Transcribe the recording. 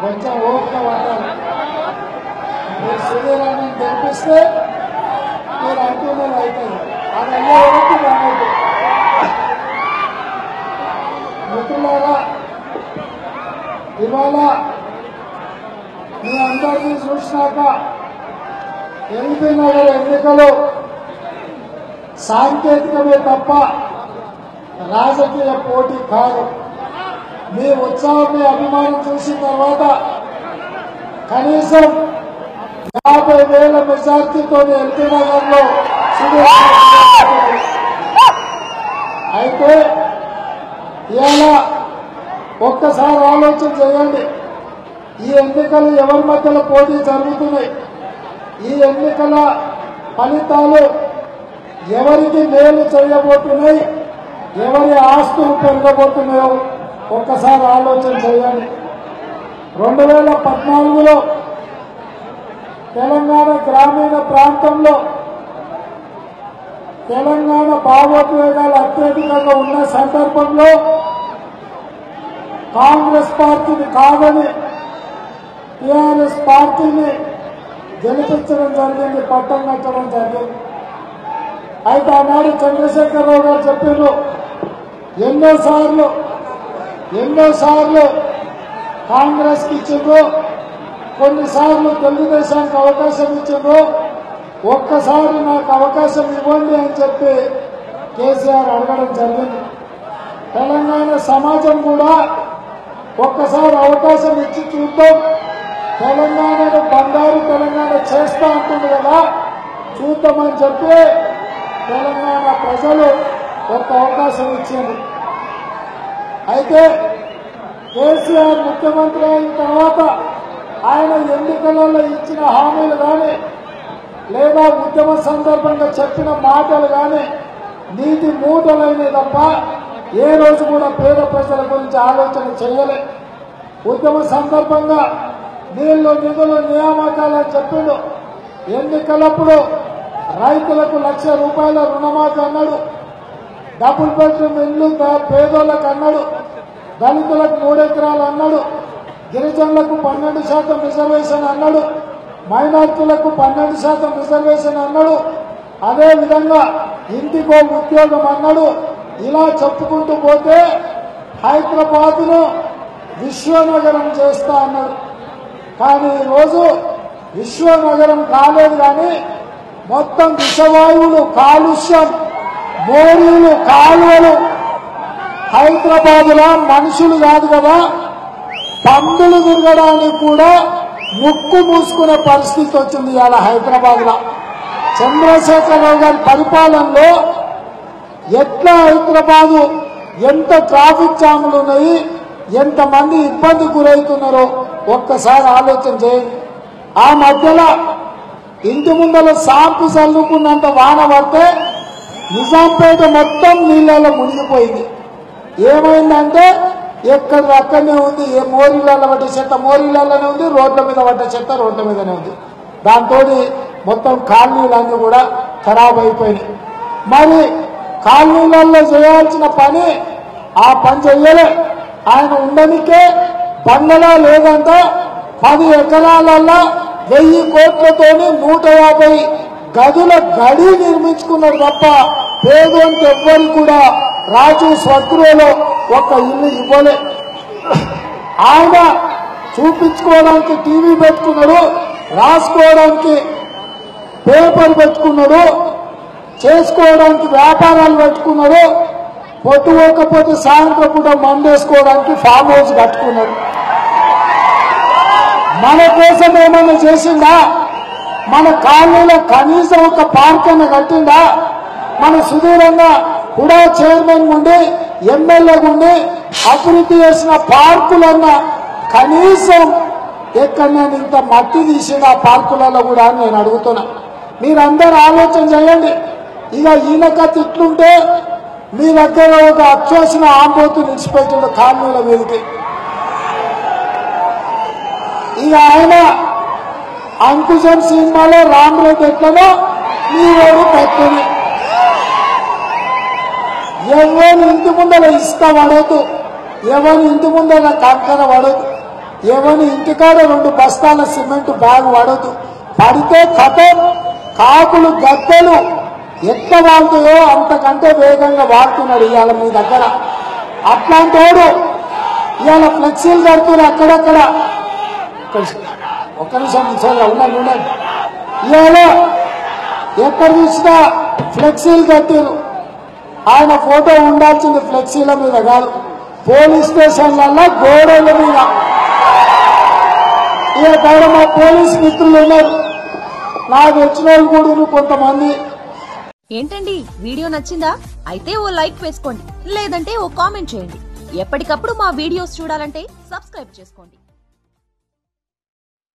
కొంచెం ఓపిక పట్టాలి. మీరు సుధీరాన్ని గెలిపిస్తే మీరు అనుకున్నది అవుతుంది. అది అయ్యే వరకు రావద్దు. మిత్రులారా, ఇవాళ మీ అందరినీ చూసినాక ఎల్బీ నగర్ ఎన్నికలు సాంకేతికమే తప్ప రాజకీయ పోటీ కాదు. మీ ఉత్సాహం, మీ అభిమానం చూసిన తర్వాత కనీసం 50,000 మెజార్టీతో ఎల్బీ నగర్ లో అయితే ఇవాళ ఒక్కసారి ఆలోచన చేయండి. ఈ ఎన్నికలు ఎవరి మధ్యలో పోటీ జరుగుతున్నాయి? ఈ ఎన్నికల ఫలితాలు ఎవరికి మేలు చేయబోతున్నాయి, ఎవరి ఆస్తులు పెరగబోతున్నాయో ఒక్కసారి ఆలోచన చేయండి. 2014లో తెలంగాణ గ్రామీణ ప్రాంతంలో తెలంగాణ భావోద్వేగాలు అత్యధికంగా ఉన్న సందర్భంలో కాంగ్రెస్ పార్టీని కాదని టీఆర్ఎస్ పార్టీని గెలిపించడం జరిగింది, పట్టం కట్టడం జరిగింది. అయితే ఆనాడు చంద్రశేఖరరావు గారు చెప్పారు, ఎన్నోసార్లు కాంగ్రెస్ కి ఇచ్చిండ్రు, కొన్నిసార్లు తెలుగుదేశానికి అవకాశం ఇచ్చిండ్రు, ఒక్కసారి నాకు అవకాశం ఇవ్వండి అని చెప్పి కేసీఆర్ అడగడం జరిగింది. తెలంగాణ సమాజం కూడా ఒక్కసారి అవకాశం ఇచ్చి చూద్దాం, తెలంగాణను బంగారు తెలంగాణ చేస్తా అంటుంది కదా, చూద్దామని చెప్పి తెలంగాణ ప్రజలు ఒక అవకాశం ఇచ్చింది. అయితే కేసీఆర్ ముఖ్యమంత్రి అయిన తర్వాత ఆయన ఎన్నికలలో ఇచ్చిన హామీలు కానీ లేదా ఉద్యమ సందర్భంగా చెప్పిన మాటలు కానీ నీతి మూటలైనవి తప్ప ఏ రోజు కూడా పేద ప్రజల గురించి ఆలోచన చేయలే. ఉద్యమ సందర్భంగా నీళ్లు నిధులు నియామకాలని చెప్పిండు. ఎన్నికలప్పుడు రైతులకు ₹1,00,000 రుణమాఫీ అన్నాడు, డబుల్ బెడ్రూమ్ ఇల్లు పేదోళ్లకు అన్నాడు, దళితులకు 3 ఎకరాలు అన్నాడు, గిరిజనులకు 12% రిజర్వేషన్ అన్నాడు, మైనార్టీలకు 12% రిజర్వేషన్ అన్నాడు, అదేవిధంగా ఇంటికో ఉద్యోగం అన్నాడు. ఇలా చెప్పుకుంటూ పోతే హైదరాబాద్ను విశ్వనగరం చేస్తా అన్నాడు. కానీ ఈరోజు విశ్వనగరం కాలేదు, కానీ మొత్తం విషవాయువులు, కాలుష్యం, మోరీలు, కాలువలు. హైదరాబాద్ లో మనుషులు కాదు కదా, పందులు తిరగడానికి కూడా ముక్కు మూసుకునే పరిస్థితి వచ్చింది ఇవాళ హైదరాబాద్ లో. చంద్రశేఖరరావు గారి పరిపాలనలో ఎట్లా హైదరాబాదు, ఎంత ట్రాఫిక్ జాములు ఉన్నాయి, ఎంతమంది ఇబ్బంది గురవుతున్నారో ఒక్కసారి ఆలోచన చేయండి. ఆ మధ్యలో ఇంటి ముందర సాంపు చల్లుకున్నంత వాన పడితే నిజాంపేట మొత్తం నీళ్ళలో మునిగిపోయింది. ఏమైందంటే ఎక్కడ అక్కడనే ఉంది, ఏ మోరీలలో పడ్డ చెత్త మోరీలలోనే ఉంది, రోడ్ల మీద పడ్డ చెత్త రోడ్ల మీదనే ఉంది. దాంతో మొత్తం కాలనీలన్నీ కూడా ఖరాబ్ అయిపోయినాయి. మరి కాలనీలలో చేయాల్సిన పని ఆ పని చెయ్యలే. ఆయన ఉండనికే బంగళా లేదంట, 10 ఎకరాలల్లో 1000 కోట్లతోని 150 గదుల గడి నిర్మించుకున్నాడు తప్ప పేదోనికి ఎవ్వరికి కూడా రాజు స్వగృహలో ఒక ఇల్లు ఇవ్వలే. ఆయన చూపించుకోవడానికి టీవీ పెట్టుకున్నాడు, రాసుకోవడానికి పేపర్ పెట్టుకున్నాడు, చేసుకోవడానికి వ్యాపారాలు పెట్టుకున్నాడు, పొట్టుకోకపోతే సాయంత్రం పూట మందేసుకోవడానికి ఫామ్ హౌస్ కట్టుకున్నాడు. మన కోసం ఏమైనా చేసిందా? మన కాలనీలో కనీసం ఒక పార్క్ అన్న కట్టిందా? మన సుదూరంగా కూడా చైర్మన్ ఉండి ఎమ్మెల్యే ఉండి అభివృద్ధి చేసిన పార్కులన్నా కనీసం ఎక్కడ నేను ఇంత మట్టి తీసిన ఆ పార్కులలో కూడా నేను అడుగుతున్నా. మీరందరూ ఆలోచన చేయండి. ఇక ఈయనక తిట్లుంటే మీ దగ్గర ఒక అచ్చోసిన ఆంబోతు నిలిచిపెట్టిండు కాలనీల మీదకి. ఇక ఆయన అంకుశం సినిమాలో రామరెడ్డి ఎట్లనో మీ ఓడు పెట్టుని ఎవరి ఇంటి ముందర ఇసుక పడదు, ఎవరి ఇంటి ముందర కంకర పడదు, ఎవరి ఇంటికాడ 2 బస్తాల సిమెంట్ బ్యాగ్ పడదు. పడితే కథం కాకులు గద్దెలు ఎట్లా వాళ్తాయో అంతకంటే వేగంగా వాడుతున్నాడు ఇవాళ మీ దగ్గర. అట్లాంటి వాడు ఇవాళ ఫ్లెక్సీలు కడుతున్నారు అక్కడక్కడ. ఒక్క నిమిషం ఉండండి. ఇవాళ ఎక్కడ చూసినా ఫ్లెక్సీలు కట్టారు. ఆయన ఫోటో ఉండాల్సింది ఫ్లెక్సీల మీద కాదు, పోలీస్ స్టేషన్లలో గోడల మీద. ఇక మా పోలీస్ మిత్రులు ఉన్నారు, నాకు వచ్చిన వాళ్ళు కూడా కొంతమంది. ఏంటండి వీడియో నచ్చిందా? అయితే ఓ లైక్ వేసుకోండి, లేదంటే ఓ కామెంట్ చేయండి. ఎప్పటికప్పుడు మా వీడియోస్ చూడాలంటే సబ్స్క్రైబ్ చేసుకోండి.